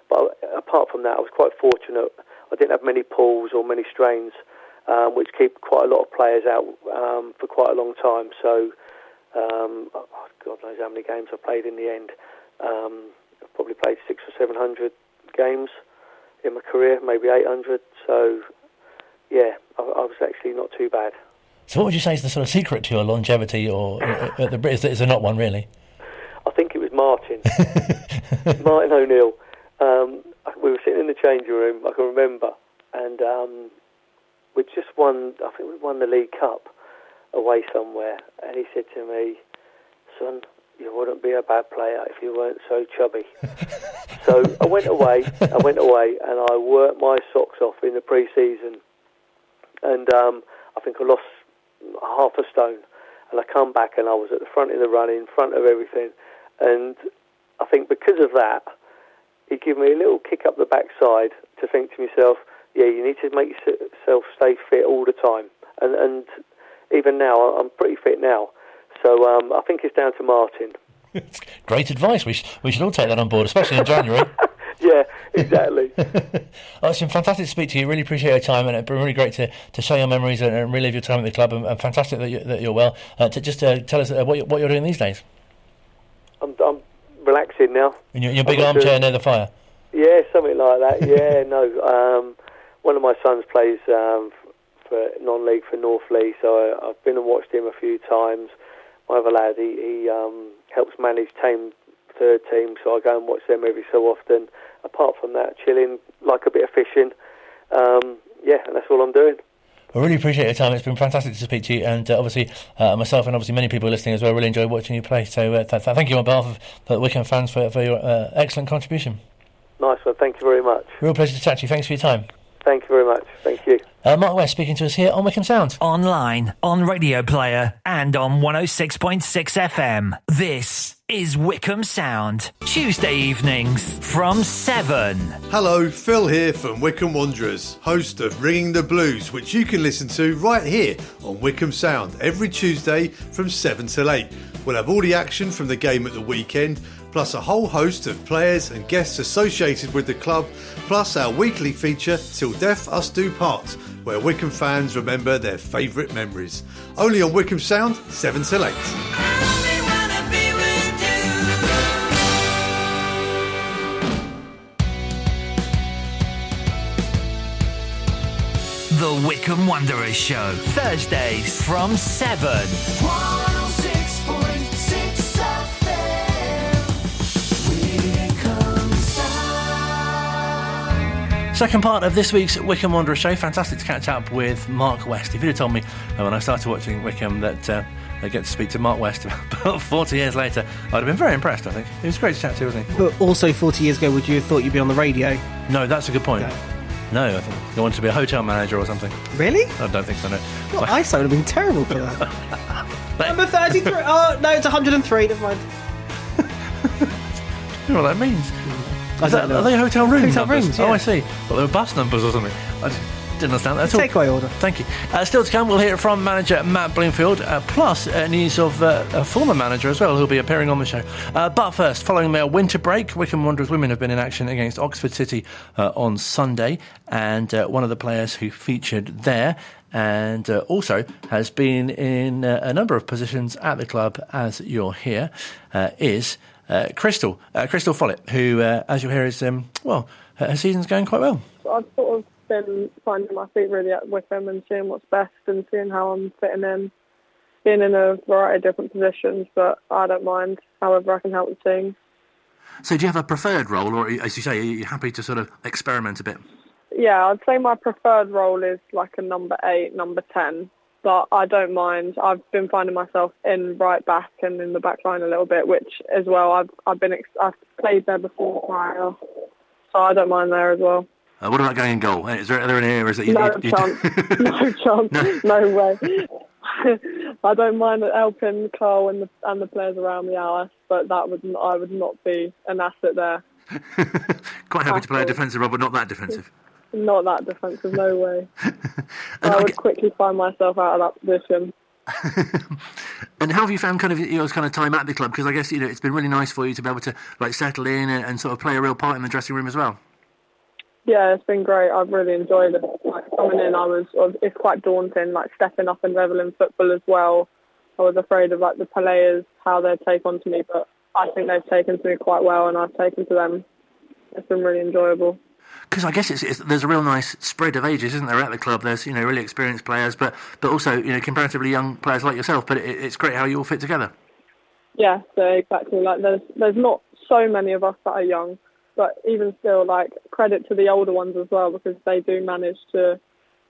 But apart from that, I was quite fortunate. I didn't have many pulls or many strains, which keep quite a lot of players out for quite a long time. So, God knows how many games I played in the end. I've probably played 600 or 700 games in my career, maybe 800. So, yeah, I was actually not too bad. So what would you say is the sort of secret to your longevity, or is there not one really? I think it was Martin. Martin O'Neill. We were sitting in the changing room, I can remember, and we just won, I think we won the League Cup away somewhere, and he said to me, "Son, you wouldn't be a bad player if you weren't so chubby." So I went away, and I worked my socks off in the pre-season, and I think I lost half a stone, and I come back and I was at the front of the run, in front of everything, and I think because of that, he gave me a little kick up the backside to think to myself, yeah, you need to make yourself stay fit all the time, and even now, I'm pretty fit now, so I think it's down to Martin. Great advice. We should all take that on board, especially in January. Yeah, exactly. It's been fantastic to speak to you. Really appreciate your time, and it's been really great to share your memories and relive your time at the club. And fantastic that you're well. Just tell us what you're doing these days. I'm relaxing now. In your big armchair near the fire. Yeah, something like that. Yeah, no. One of my sons plays for non-league for North Lee, so I've been and watched him a few times. My other lad, he helps manage third team, so I go and watch them every so often. Apart from that, chilling, like a bit of fishing. Yeah, and that's all I'm doing. I really appreciate your time. It's been fantastic to speak to you, and obviously myself and obviously many people listening as well really enjoy watching you play. So thank you on behalf of the Wycombe fans for your excellent contribution. Nice one, thank you very much. Real pleasure to chat to you. Thanks for your time. Thank you very much. Thank you. Mark West speaking to us here on Wycombe Sound. Online, on Radio Player, and on 106.6 FM. This is Wycombe Sound. Tuesday evenings from 7. Hello, Phil here from Wycombe Wanderers, host of Ringing the Blues, which you can listen to right here on Wycombe Sound every Tuesday from 7 till 8. We'll have all the action from the game at the weekend, plus a whole host of players and guests associated with the club, plus our weekly feature, Till Death Us Do Part, where Wycombe fans remember their favourite memories. Only on Wycombe Sound, 7 till 8. The Wycombe Wanderers Show, Thursdays from 7. 106.6 FM, Wycombe Sound. Second part of this week's Wycombe Wanderers Show. Fantastic to catch up with Mark West. If you'd have told me when I started watching Wycombe that I get to speak to Mark West about 40 years later, I'd have been very impressed, I think. It was great to chat to, wasn't he? But also 40 years ago, would you have thought you'd be on the radio? No, that's a good point. No, I think you wanted to be a hotel manager or something. Really? I don't think so, no. Well, eyesight would have been terrible for that. Number 33. Oh, no, it's 103. Never mind. You know what that means? Are they hotel rooms? Hotel rooms, yeah. Oh, I see. Well, they were bus numbers or something. I didn't understand that at all. Takeaway order. Thank you. Still to come, we'll hear from manager Matt Bloomfield, plus news of a former manager as well who'll be appearing on the show. But first, following their winter break, Wycombe Wanderers Women have been in action against Oxford City on Sunday, and one of the players who featured there and also has been in a number of positions at the club, as you'll hear, is Krystal Follett, who, as you'll hear, is, her season's going quite well. I've sort of been finding my feet really at Wycombe and seeing what's best and seeing how I'm fitting in, being in a variety of different positions, but I don't mind however I can help the team. So do you have a preferred role, or as you say, are you happy to sort of experiment a bit? Yeah, I'd say my preferred role is like a number 8, number 10, but I don't mind. I've been finding myself in right back and in the back line a little bit, which as well, I've played there before prior, so I don't mind there as well. What about going in goal? Are there any areas that you... No chance. No chance. No way. I don't mind helping Carl and the players around me out, but I would not be an asset there. Quite happy to play a defensive role, but not that defensive. Not that defensive, no way. I would quickly find myself out of that position. And how have you found your time at the club? Because I guess it's been really nice for you to be able to settle in and sort of play a real part in the dressing room as well. Yeah, it's been great. I've really enjoyed it. Coming in, it's quite daunting, stepping up and leveling football as well. I was afraid of the players, how they'd take on to me, but I think they've taken to me quite well, and I've taken to them. It's been really enjoyable. Because I guess there's a real nice spread of ages, isn't there, at the club? There's really experienced players, but also comparatively young players like yourself. But it's great how you all fit together. Yeah, so exactly. Like there's not so many of us that are young, but even still, like credit to the older ones as well, because they do manage to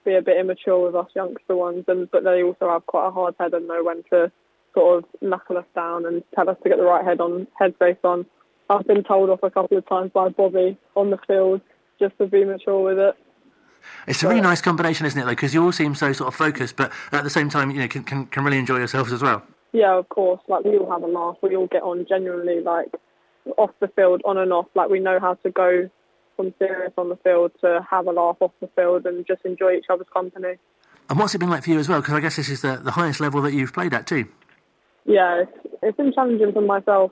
be a bit immature with us youngster ones, but they also have quite a hard head and know when to sort of knuckle us down and tell us to get the right headspace on. I've been told off a couple of times by Bobby on the field just to be mature with it. It's a really nice combination, isn't it, though? Because you all seem so sort of focused, but at the same time, can really enjoy yourselves as well. Yeah, of course. Like, we all have a laugh. We all get on genuinely, like, off the field, on and off. Like, we know how to go from serious on the field to have a laugh off the field and just enjoy each other's company. And what's it been like for you as well? Because I guess this is the highest level that you've played at too. Yeah, it's been challenging for myself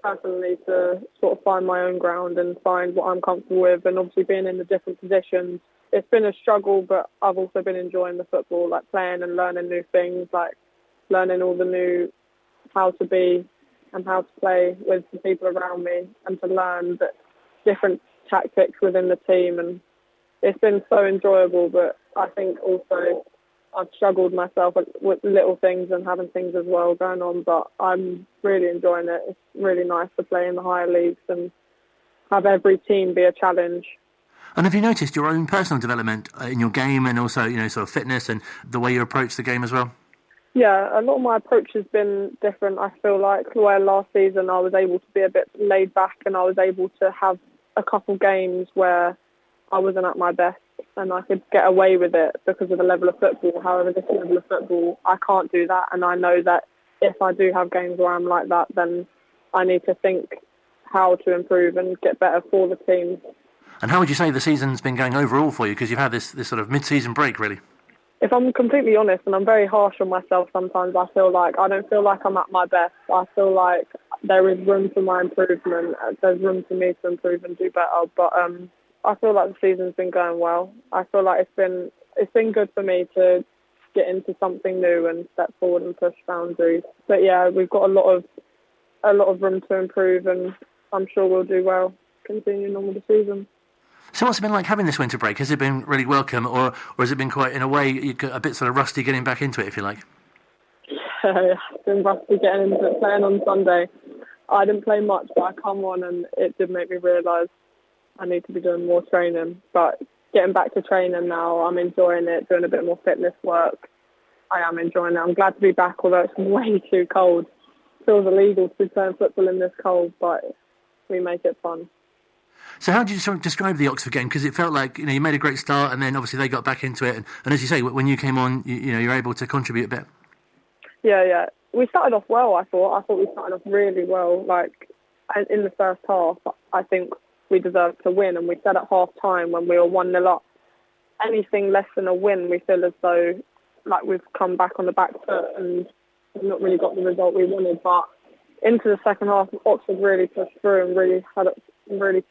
personally to sort of find my own ground and find what I'm comfortable with, and obviously being in the different positions. It's been a struggle, but I've also been enjoying the football, like playing and learning new things, like learning all the new how to be and how to play with the people around me, and to learn that different tactics within the team. And it's been so enjoyable, but I think also I've struggled myself with little things and having things as well going on, but I'm really enjoying it. It's really nice to play in the higher leagues and have every team be a challenge. And have you noticed your own personal development in your game, and also, sort of fitness and the way you approach the game as well? Yeah, a lot of my approach has been different, I feel like. Where last season I was able to be a bit laid back, and I was able to have a couple games where I wasn't at my best and I could get away with it because of the level of football. However, this level of football, I can't do that, and I know that if I do have games where I'm like that, then I need to think how to improve and get better for the team. And how would you say the season's been going overall for you? Because you've had this sort of mid-season break, really. If I'm completely honest, and I'm very harsh on myself sometimes, I don't feel like I'm at my best. I feel like there is room for my improvement. There's room for me to improve and do better. But I feel like the season's been going well. I feel like it's been good for me to get into something new and step forward and push boundaries. But yeah, we've got a lot of room to improve, and I'm sure we'll do well continuing on with the season. So what's it been like having this winter break? Has it been really welcome, or has it been quite, in a way, a bit sort of rusty getting back into it, if you like? Yeah, it's been rusty getting into it, playing on Sunday. I didn't play much, but I come on and it did make me realise I need to be doing more training. But getting back to training now, I'm enjoying it, doing a bit more fitness work. I am enjoying it. I'm glad to be back, although it's way too cold. It feels illegal to be playing football in this cold, but we make it fun. So how do you sort of describe the Oxford game? Because it felt like, you made a great start, and then obviously they got back into it. And as you say, when you came on, you were able to contribute a bit. Yeah. We started off well, I thought. I thought we started off really well. Like, in the first half, I think we deserved to win. And we said at half-time when we were 1-0 up, anything less than a win, we feel as though, like, we've come back on the back foot and we've not really got the result we wanted. But into the second half, Oxford really pushed through and really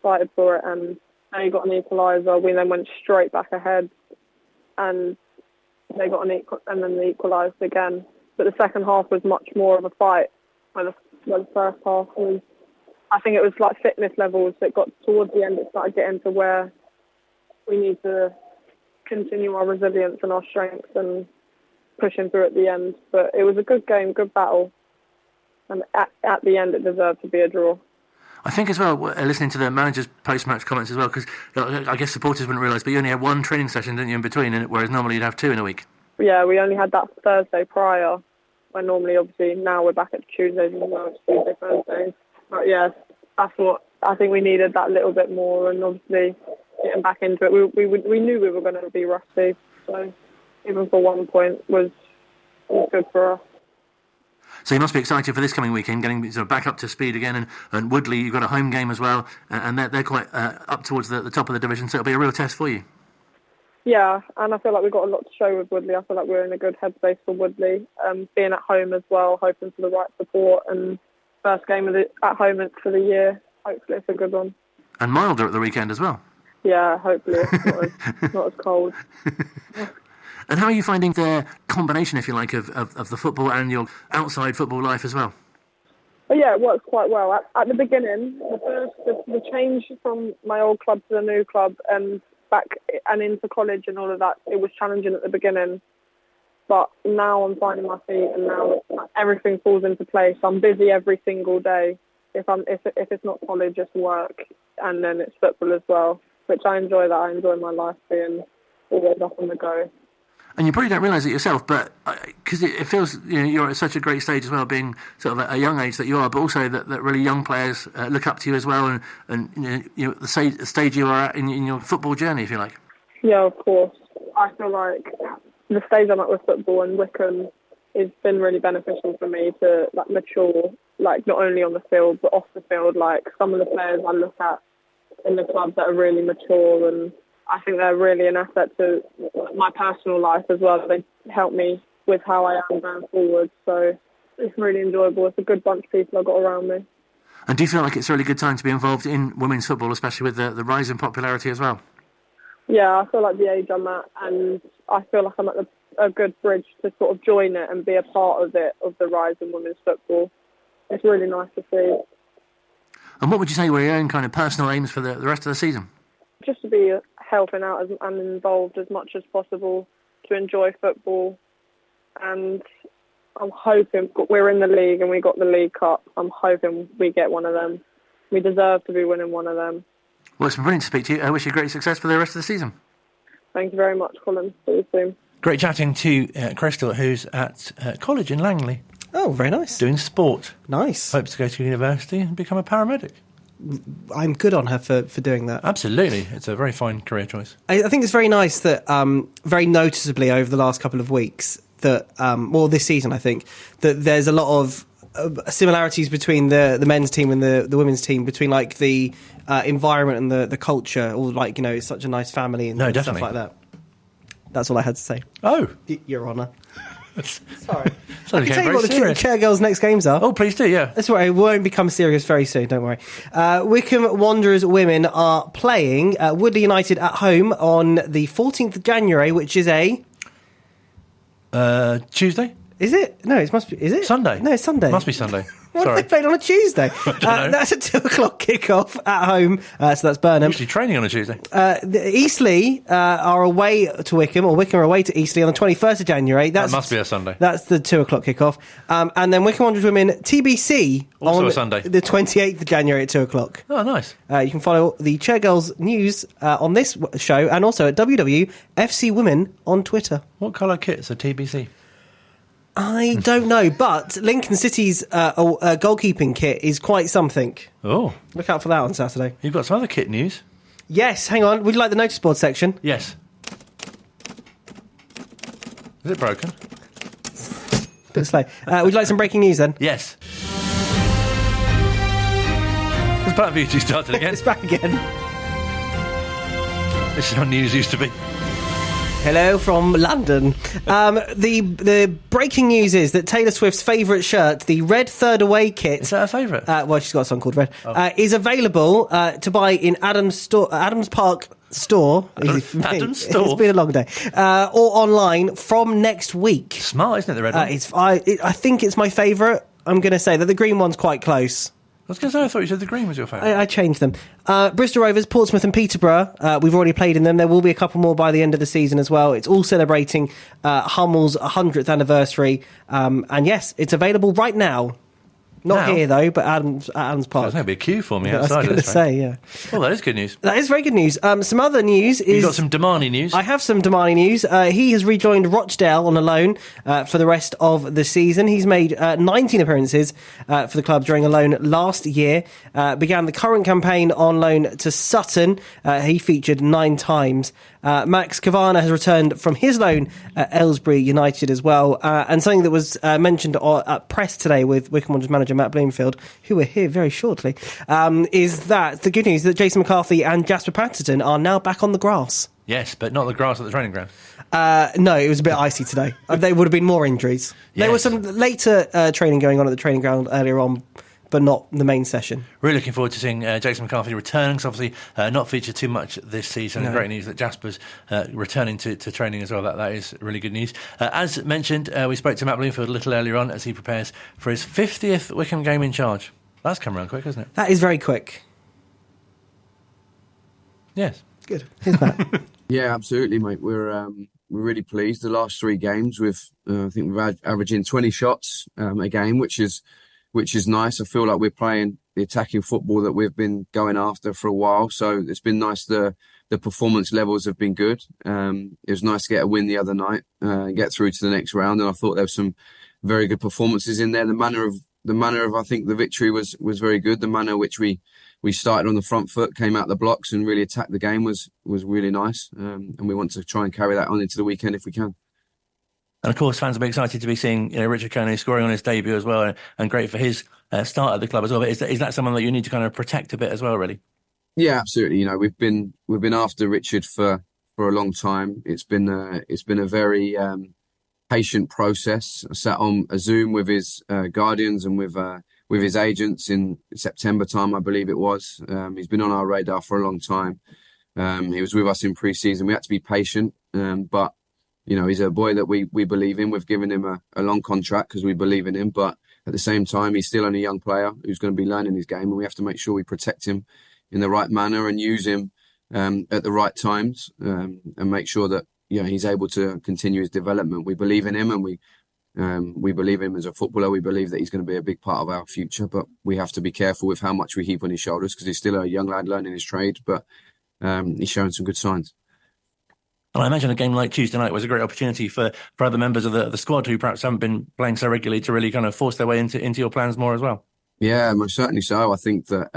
fighted for it, and they got an equaliser. We then went straight back ahead, and they got and then they equalised again. But the second half was much more of a fight. Where the first half was, I think it was like fitness levels that got towards the end. It started getting to where we need to continue our resilience and our strength and pushing through at the end. But it was a good game, good battle, and at the end it deserved to be a draw. I think as well, listening to the manager's post-match comments as well, because I guess supporters wouldn't realise, but you only had one training session, didn't you, in between, whereas normally you'd have two in a week. Yeah, we only had that Thursday prior, when normally, obviously, now we're back at Tuesdays as well, Tuesday, Thursdays. But yeah, that's what I think we needed, that little bit more, and obviously getting back into it. We knew we were going to be rusty, so even for 1 point was good for us. So you must be excited for this coming weekend, getting sort of back up to speed again. And Woodley, you've got a home game as well, and they're quite up towards the top of the division, so it'll be a real test for you. Yeah, and I feel like we've got a lot to show with Woodley. I feel like we're in a good headspace for Woodley. Being at home as well, hoping for the right support, and first game at home for the year. Hopefully it's a good one. And milder at the weekend as well. Yeah, hopefully it's not as cold. And how are you finding the combination, if you like, of the football and your outside football life as well? But yeah, it works quite well. At the beginning, the change from my old club to the new club and back and into college and all of that, it was challenging at the beginning. But now I'm finding my feet, and now everything falls into place. I'm busy every single day. If it's not college, it's work, and then it's football as well, which I enjoy. That I enjoy my life being always up on the go. And you probably don't realise it yourself, but because it feels you're at such a great stage as well, being sort of at a young age that you are, but also that really young players look up to you as well, and the stage you are at in your football journey, if you like. Yeah, of course. I feel like the stage I'm at with football and Wycombe has been really beneficial for me to mature, not only on the field but off the field. Some of the players I look at in the club that are really mature, and I think they're really an asset to my personal life as well. They help me with how I am going forward. So it's really enjoyable. It's a good bunch of people I've got around me. And do you feel like it's a really good time to be involved in women's football, especially with the rise in popularity as well? Yeah, I feel like the age I'm at, and I feel like I'm at a good bridge to sort of join it and be a part of it, of the rise in women's football. It's really nice to see. And what would you say were your own kind of personal aims for the rest of the season? Just to be helping out and involved as much as possible, to enjoy football. And I'm hoping, we're in the league and we got the League Cup, I'm hoping we get one of them. We deserve to be winning one of them. Well, it's been brilliant to speak to you. I wish you great success for the rest of the season. Thank you very much, Colin. See you soon. Great chatting to Krystal, who's at college in Langley. Oh, very nice. Doing sport. Nice. Hopes to go to university and become a paramedic. I'm good on her for doing that. Absolutely. It's a very fine career choice. I think it's very nice that, very noticeably over the last couple of weeks, that, this season, I think, that there's a lot of similarities between the men's team and the women's team, between the environment and the culture, or it's such a nice family and stuff like that. That's all I had to say. Oh, Your Honour. Sorry. I can tell you what the Chair Girls' next games are. Oh, please do, yeah. That's right, it won't become serious very soon, don't worry. Wycombe Wanderers Women are playing Woodley United at home on the 14th of January, which is a... Tuesday? Is it? No, it must be. Is it? Sunday. No, it's Sunday. Must be Sunday. Why have they played on a Tuesday? That's a 2 o'clock kickoff at home, so that's Burnham. Usually training on a Tuesday. Eastleigh are away to Wycombe, or Wycombe are away to Eastleigh on the 21st of January. That must be a Sunday. That's the 2 o'clock kickoff. And then Wycombe Wanderers Women TBC also on a Sunday, the 28th of January at 2 o'clock. Oh, nice. You can follow the Chair Girls news on this show and also at WWFC Women on Twitter. What colour kit's a TBC? I don't know, but Lincoln City's goalkeeping kit is quite something. Oh. Look out for that on Saturday. You've got some other kit news. Yes, hang on. Would you like the notice board section? Yes. Is it broken? Bit slow. Would you like some breaking news then? Yes. Has Planet Beauty started again? It's back again. This is how news used to be. Hello from London. The breaking news is that Taylor Swift's favourite shirt, the red third away kit... Is that her favourite? She's got a song called Red. Oh. Is available to buy in Adams Park Store. Adams Store? It's been a long day. Or online from next week. Smart, isn't it, the red one? I think it's my favourite. I'm going to say that the green one's quite close. I was going to say, I thought you said the green was your favourite. I changed them. Bristol Rovers, Portsmouth and Peterborough. We've already played in them. There will be a couple more by the end of the season as well. It's all celebrating Hummel's 100th anniversary. And yes, it's available right now. Not now? Here, though, but Adams Park. There's going to be a queue for me outside. I was going to say, yeah. Well, that is good news. That is very good news. Some other news is... You've got some Damani news. I have some Damani news. He has rejoined Rochdale on a loan for the rest of the season. He's made 19 appearances for the club during a loan last year. Began the current campaign on loan to Sutton. He featured 9 times. Max Cavana has returned from his loan at Aylesbury United as well. And something that was mentioned at press today with Wycombe Wanderers manager Matt Bloomfield, who will hear very shortly, is that the good news that Jason McCarthy and Jasper Patterson are now back on the grass. Yes, but not the grass at the training ground. No, it was a bit icy today. There would have been more injuries. Yes. There was some later training going on at the training ground earlier on, but not the main session. Really looking forward to seeing Jason McCarthy return, because obviously not featured too much this season. No. Great news that Jasper's returning to training as well. That is really good news. As mentioned, we spoke to Matt Bloomfield a little earlier on as he prepares for his 50th Wycombe game in charge. That's come around quick, hasn't it? That is very quick. Yes. Good. Here's Matt. Yeah, absolutely, mate. We're really pleased. The last 3 games, I think we're averaging 20 shots a game, which is nice. I feel like we're playing the attacking football that we've been going after for a while. So it's been nice. The performance levels have been good. It was nice to get a win the other night and get through to the next round. And I thought there were some very good performances in there. The manner of I think the victory was very good. The manner which we started on the front foot, came out the blocks and really attacked the game was really nice. And we want to try and carry that on into the weekend if we can. And of course, fans will be excited to be seeing Richard Kone scoring on his debut as well, and great for his start at the club as well. But is that someone that you need to kind of protect a bit as well, really? Yeah, absolutely. We've been after Richard for a long time. It's been a very patient process. I sat on a Zoom with his guardians and with his agents in September time, I believe it was. He's been on our radar for a long time. He was with us in pre-season. We had to be patient, but he's a boy that we believe in. We've given him a long contract because we believe in him, but at the same time, he's still only a young player who's going to be learning his game, and we have to make sure we protect him in the right manner and use him at the right times, and make sure that he's able to continue his development. We believe in him, and we believe him as a footballer. We believe that he's going to be a big part of our future, but we have to be careful with how much we heap on his shoulders because he's still a young lad learning his trade, but he's showing some good signs. And I imagine a game like Tuesday night was a great opportunity for other members of the squad who perhaps haven't been playing so regularly to really kind of force their way into your plans more as well. Yeah, most certainly so. I think that,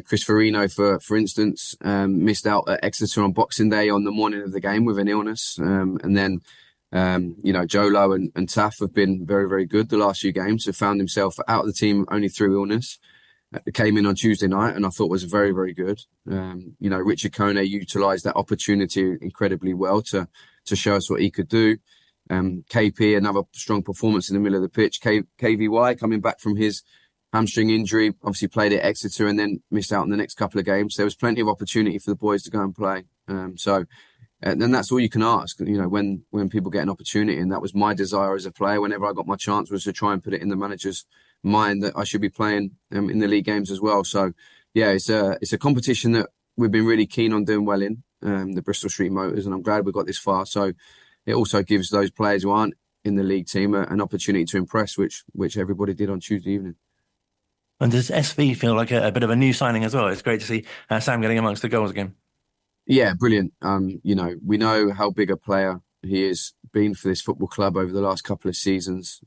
Chris Farino, for instance, missed out at Exeter on Boxing Day on the morning of the game with an illness. And then, Jolo and Taff have been very, very good the last few games. Have found himself out of the team only through illness. Came in on Tuesday night and I thought was very, very good. Richard Kone utilised that opportunity incredibly well to show us what he could do. KP, another strong performance in the middle of the pitch. KVY coming back from his hamstring injury, obviously played at Exeter and then missed out on the next couple of games. There was plenty of opportunity for the boys to go and play. And that's all you can ask, when people get an opportunity. And that was my desire as a player. Whenever I got my chance was to try and put it in the manager's mind that I should be playing in the league games as well. So, yeah, it's a competition that we've been really keen on doing well in, the Bristol Street Motors, and I'm glad we got this far. So it also gives those players who aren't in the league team an opportunity to impress, which everybody did on Tuesday evening. And does SV feel like a bit of a new signing as well? It's great to see Sam getting amongst the goals again. Yeah, brilliant. We know how big a player he has been for this football club over the last couple of seasons.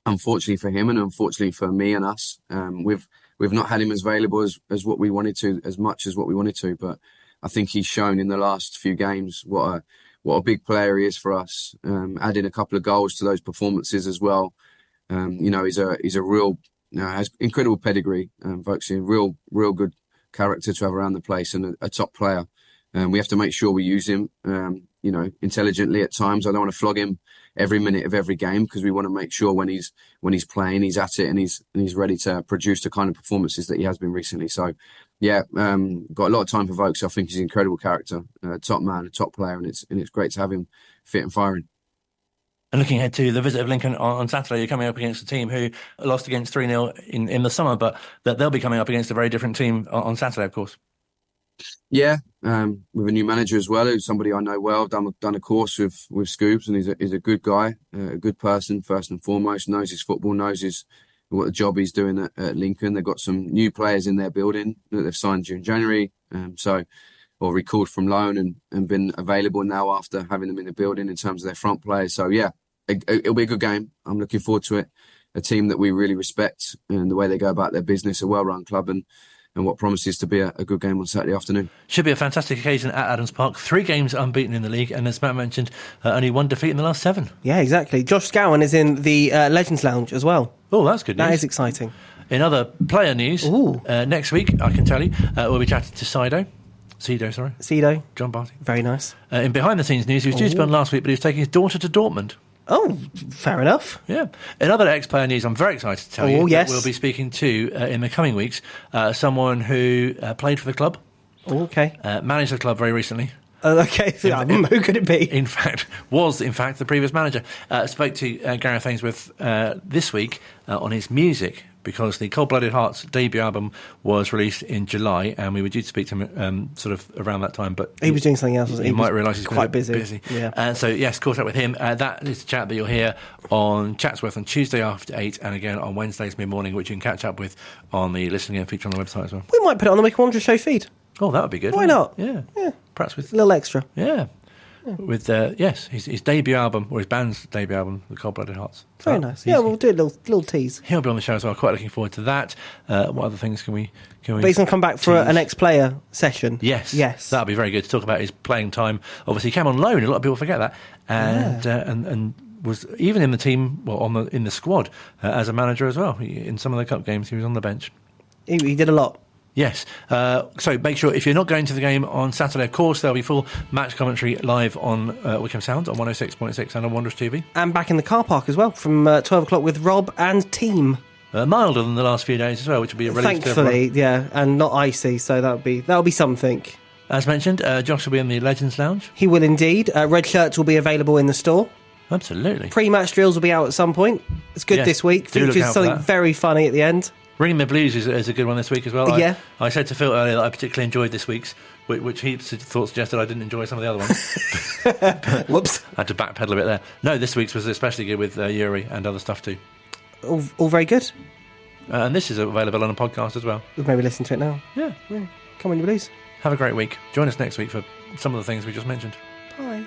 Unfortunately for him and unfortunately for me and us, we've not had him as available as what we wanted to, as much as what we wanted to. But I think he's shown in the last few games what a big player he is for us. Adding a couple of goals to those performances as well. He's a real has incredible pedigree. Vokes a real good character to have around the place and a top player. We have to make sure we use him, intelligently at times. I don't want to flog him every minute of every game because we want to make sure when he's playing, he's at it and he's ready to produce the kind of performances that he has been recently. So, yeah, got a lot of time for Vokes. I think he's an incredible character, top man, a top player, and it's great to have him fit and firing. And looking ahead to the visit of Lincoln on Saturday, you're coming up against a team who lost against 3-0 in the summer, but that they'll be coming up against a very different team on Saturday, of course. Yeah, with a new manager as well, who's somebody I know well. Done a course with Scoobs, and he's a good guy, a good person first and foremost. Knows his football, knows what the job he's doing at Lincoln. They've got some new players in their building that they've signed during January, or recalled from loan and been available now after having them in the building in terms of their front players. So yeah, it'll be a good game. I'm looking forward to it. A team that we really respect and the way they go about their business, a well-run club, and what promises to be a good game on Saturday afternoon. Should be a fantastic occasion at Adams Park. 3 games unbeaten in the league, and as Matt mentioned, only 1 defeat in the last 7. Yeah, exactly. Josh Scowen is in the Legends Lounge as well. Oh, that's good news. That is exciting. In other player news, next week, I can tell you, we'll be chatting to Cedo, John Barty. Very nice. In behind-the-scenes news, he was due to be on last week, but he was taking his daughter to Dortmund. Oh, fair enough. Yeah. In other ex-player news, I'm very excited to tell you that we'll be speaking to, in the coming weeks, someone who played for the club. Oh, okay. Managed the club very recently. Okay. Who could it be? Was in fact the previous manager. Spoke to Gareth Ainsworth this week on his music because the Cold Blooded Hearts debut album was released in July, and we were due to speak to him sort of around that time, but he was doing something else. He might realise he's quite busy. Yeah. And so, yes, caught up with him. That is the chat that you'll hear on Chatsworth on Tuesday after 8, and again on Wednesdays mid-morning, which you can catch up with on the Listening In feature on the website as well. We might put it on the Wycombe Wanderers Show feed. Oh, that would be good. Why not? Yeah. Perhaps with a little extra. Yeah. With his debut album, or his band's debut album, The Cold Blooded Hearts. So very nice. Yeah, we'll do a little tease. He'll be on the show as well. Quite looking forward to that. What other things can we? But he's going to come back for an ex-player session. Yes. That'll be very good to talk about his playing time. Obviously, he came on loan. A lot of people forget that, and was even in the team, in the squad as a manager as well. In some of the cup games, he was on the bench. He did a lot. Yes. So make sure, if you're not going to the game on Saturday, of course, there'll be full match commentary live on Wycombe Sound on 106.6 and on Wanderers TV. And back in the car park as well from 12 o'clock with Rob and team. Milder than the last few days as well, which will be a relief. Thankfully, yeah, and not icy, so that'll be something. As mentioned, Josh will be in the Legends Lounge. He will indeed. Red shirts will be available in the store. Absolutely. Pre-match drills will be out at some point. It's good this week. Features something very funny at the end. Ringing the Blues is a good one this week as well. Yeah. I said to Phil earlier that I particularly enjoyed this week's, which he thought suggested I didn't enjoy some of the other ones. Whoops. I had to backpedal a bit there. No, this week's was especially good with Yuri and other stuff too. All very good. And this is available on a podcast as well. We'll maybe listen to it now. Yeah. Come on, you Blues. Have a great week. Join us next week for some of the things we just mentioned. Bye.